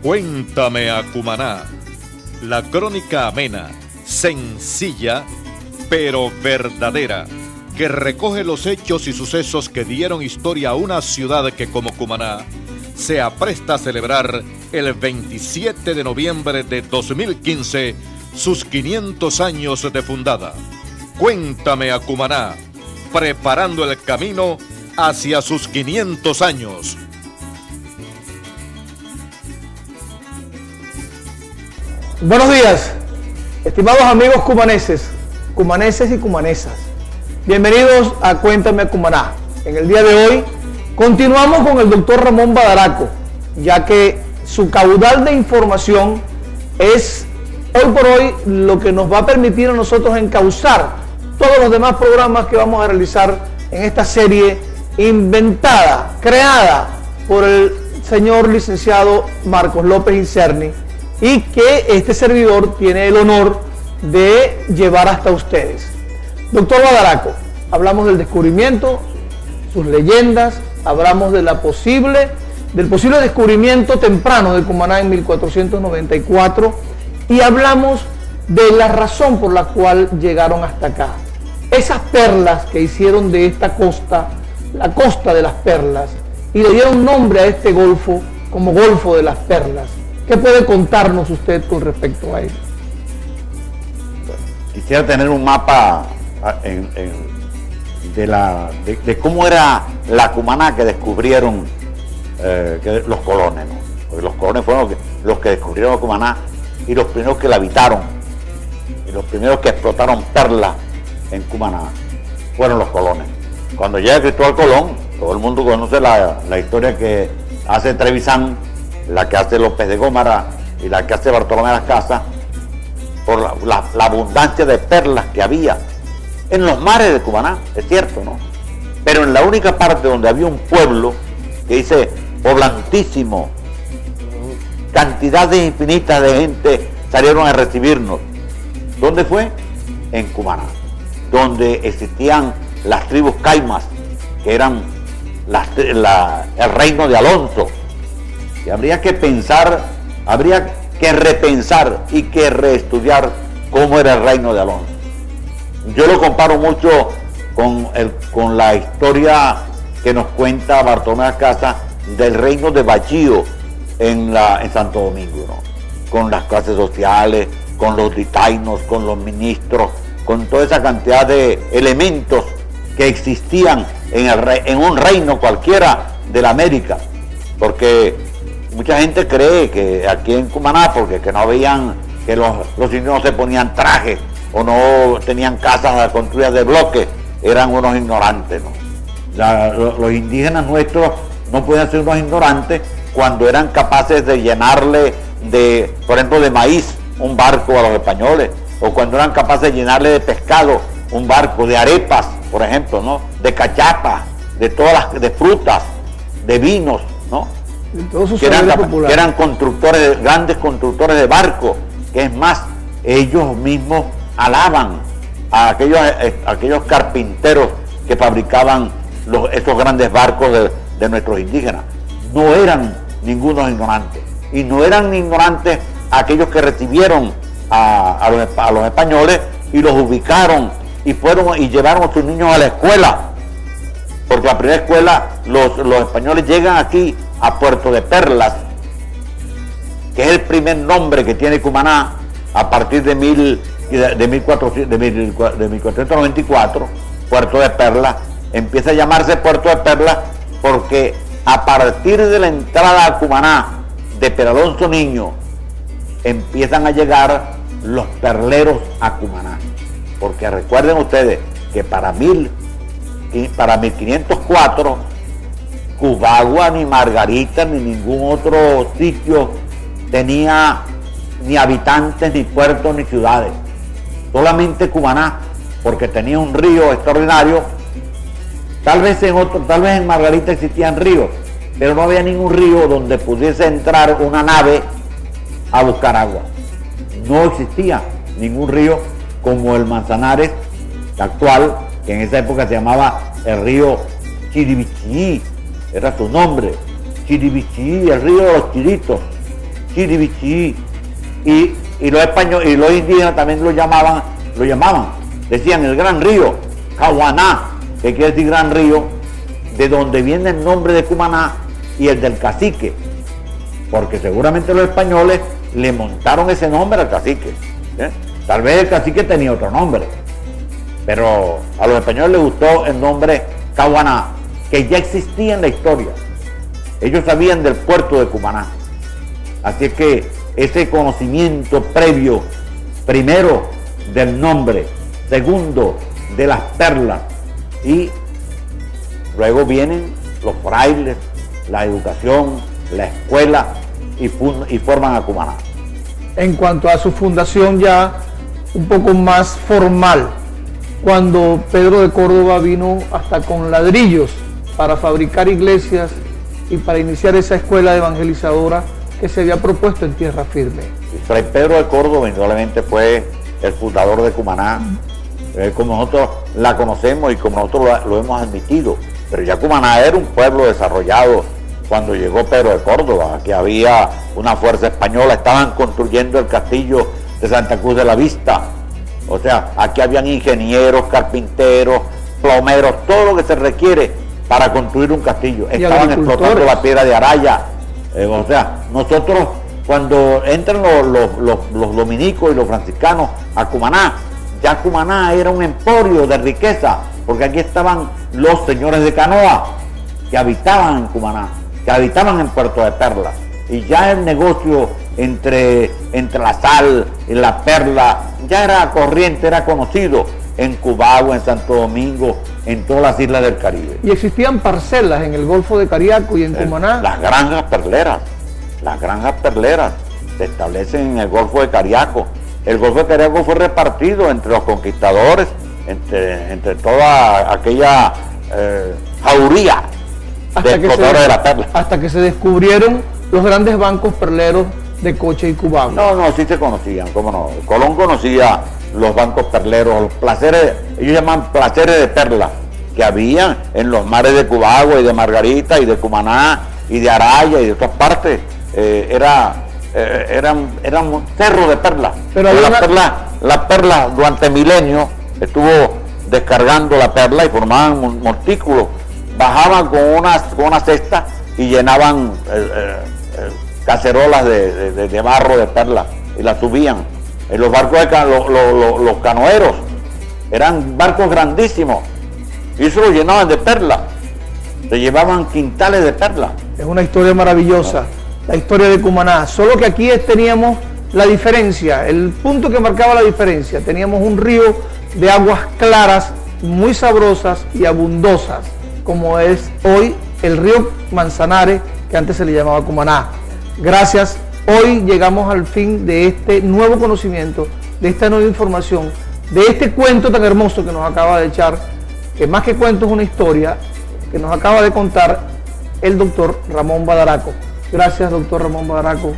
Cuéntame a Cumaná, la crónica amena, sencilla, pero verdadera, que recoge los hechos y sucesos que dieron historia a una ciudad que, como Cumaná, se apresta a celebrar el 27 de noviembre de 2015 sus 500 años de fundada. Cuéntame a Cumaná, preparando el camino hacia sus 500 años. Buenos días, estimados amigos cumaneses y cumanesas. Bienvenidos a Cuéntame a Cumaná. En el día de hoy continuamos con el doctor Ramón Badaraco, ya que su caudal de información es hoy por hoy lo que nos va a permitir a nosotros encauzar todos los demás programas que vamos a realizar en esta serie inventada, creada por el señor licenciado Marcos López Incerni, y que este servidor tiene el honor de llevar hasta ustedes. Doctor Badaraco, hablamos del descubrimiento, sus leyendas, hablamos de del posible descubrimiento temprano de Cumaná en 1494 y hablamos de la razón por la cual llegaron hasta acá. Esas perlas que hicieron de esta costa, la costa de las perlas, y le dieron nombre a este golfo como Golfo de las Perlas. ¿Qué puede contarnos usted con respecto a ello? Quisiera tener un mapa de cómo era la Cumaná que descubrieron los colones, ¿no? Porque los colones fueron los que descubrieron la Cumaná y los primeros que la habitaron y los primeros que explotaron perlas en Cumaná fueron los colones. Cuando llega Cristóbal Colón, todo el mundo conoce la historia que hace Trevisan, la que hace López de Gómara y la que hace Bartolomé de las Casas, por la abundancia de perlas que había en los mares de Cumaná, es cierto, ¿no? Pero en la única parte donde había un pueblo que dice poblantísimo, cantidades infinitas de gente salieron a recibirnos. ¿Dónde fue? En Cumaná, donde existían las tribus caimas, que eran el reino de Alonso. Y habría que pensar, habría que repensar y que reestudiar cómo era el reino de Alonso. Yo lo comparo mucho con la historia que nos cuenta Bartolomé de las Casas del reino de Bachío en Santo Domingo, ¿no? Con las clases sociales, con los ditainos, con los ministros, con toda esa cantidad de elementos que existían en un reino cualquiera de la América, porque mucha gente cree que aquí en Cumaná, porque que no veían que los indios no se ponían trajes o no tenían casas construidas de bloques, eran unos ignorantes, ¿no? Los indígenas nuestros no podían ser unos ignorantes cuando eran capaces de llenarle por ejemplo, de maíz un barco a los españoles, o cuando eran capaces de llenarle de pescado un barco, de arepas, por ejemplo, ¿no? De cachapas, de frutas, de vinos, ¿no? Que eran constructores, grandes constructores de barcos, que es más, ellos mismos alaban a aquellos carpinteros que fabricaban esos grandes barcos de nuestros indígenas. No eran ningunos ignorantes, y no eran ignorantes aquellos que recibieron a los españoles y los ubicaron y llevaron a sus niños a la escuela, porque la primera escuela, los españoles llegan aquí a Puerto de Perlas, que es el primer nombre que tiene Cumaná a partir de 1494. Puerto de Perlas empieza a llamarse Puerto de Perlas porque a partir de la entrada a Cumaná de Peralonso Niño empiezan a llegar los perleros a Cumaná, porque recuerden ustedes que para 1504 Cubagua, ni Margarita, ni ningún otro sitio tenía ni habitantes, ni puertos, ni ciudades. Solamente Cumaná, porque tenía un río extraordinario. Tal vez en Margarita existían ríos, pero no había ningún río donde pudiese entrar una nave a buscar agua. No existía ningún río como el Manzanares actual, que en esa época se llamaba el río Chiribichií, era su nombre, Chiribichií, el río de los chiritos, Chiribichi. Y los españoles y los indígenas también lo llamaban, decían el gran río, Cahuaná, que quiere decir gran río, de donde viene el nombre de Cumaná y el del cacique, porque seguramente los españoles le montaron ese nombre al cacique. Tal vez el cacique tenía otro nombre, pero a los españoles les gustó el nombre Cahuaná, que ya existía en la historia. Ellos sabían del puerto de Cumaná. Así es que ese conocimiento previo, primero del nombre, segundo de las perlas, y luego vienen los frailes, la educación, la escuela, y forman a Cumaná. En cuanto a su fundación ya un poco más formal, cuando Pedro de Córdoba vino hasta con ladrillos para fabricar iglesias y para iniciar esa escuela evangelizadora que se había propuesto en tierra firme. Y Fray Pedro de Córdoba indudablemente fue el fundador de Cumaná, como nosotros la conocemos y como nosotros lo hemos admitido, pero ya Cumaná era un pueblo desarrollado cuando llegó Pedro de Córdoba. Aquí había una fuerza española, estaban construyendo el castillo de Santa Cruz de la Vista. O sea, aquí habían ingenieros, carpinteros, plomeros, todo lo que se requiere para construir un castillo. Estaban explotando la piedra de Araya. O sea, nosotros cuando entran los dominicos y los franciscanos a Cumaná, ya Cumaná era un emporio de riqueza, porque aquí estaban los señores de canoa que habitaban en Cumaná, que habitaban en Puerto de Perla, y ya el negocio entre la sal y la perla ya era corriente, era conocido en Cubagua, en Santo Domingo, en todas las islas del Caribe. Y existían parcelas en el Golfo de Cariaco y en Cumaná. Las granjas perleras se establecen en el Golfo de Cariaco. El Golfo de Cariaco fue repartido entre los conquistadores, entre toda aquella jauría de explotadores de la perla. Hasta que se descubrieron los grandes bancos perleros de Coche y Cubagua. No, sí se conocían, cómo no. Colón conocía los bancos perleros, los placeres, ellos llaman placeres de perla, que había en los mares de Cubagua y de Margarita y de Cumaná y de Araya y de otras partes. Eran cerros de perlas. Pero la perla durante milenios estuvo descargando la perla y formaban montículos. Bajaban con una cesta y llenaban cacerolas de barro de perla y las subían. En los barcos los canoeros eran barcos grandísimos y eso lo llenaban de perla. Se llevaban quintales de perla. Es una historia maravillosa, la historia de Cumaná. Solo que aquí teníamos la diferencia, el punto que marcaba la diferencia. Teníamos un río de aguas claras, muy sabrosas y abundosas, como es hoy el río Manzanares, que antes se le llamaba Cumaná. Gracias, hoy llegamos al fin de este nuevo conocimiento, de esta nueva información, de este cuento tan hermoso que nos acaba de echar, que más que cuento es una historia que nos acaba de contar el doctor Ramón Badaraco. Gracias, doctor Ramón Badaraco,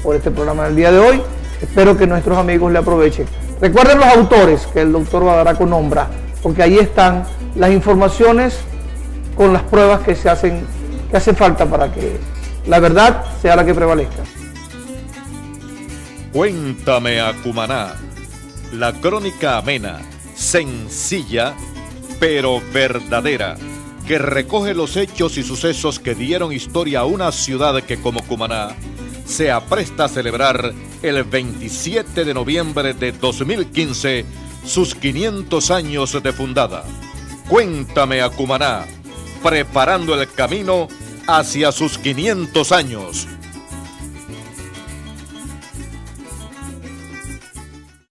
por este programa del día de hoy. Espero que nuestros amigos le aprovechen. Recuerden los autores que el doctor Badaraco nombra, porque ahí están las informaciones con las pruebas que hace falta para que la verdad sea la que prevalezca. Cuéntame a Cumaná, la crónica amena, sencilla, pero verdadera, que recoge los hechos y sucesos que dieron historia a una ciudad que, como Cumaná, se apresta a celebrar el 27 de noviembre de 2015 sus 500 años de fundada. Cuéntame a Cumaná, preparando el camino hacia sus 500 años.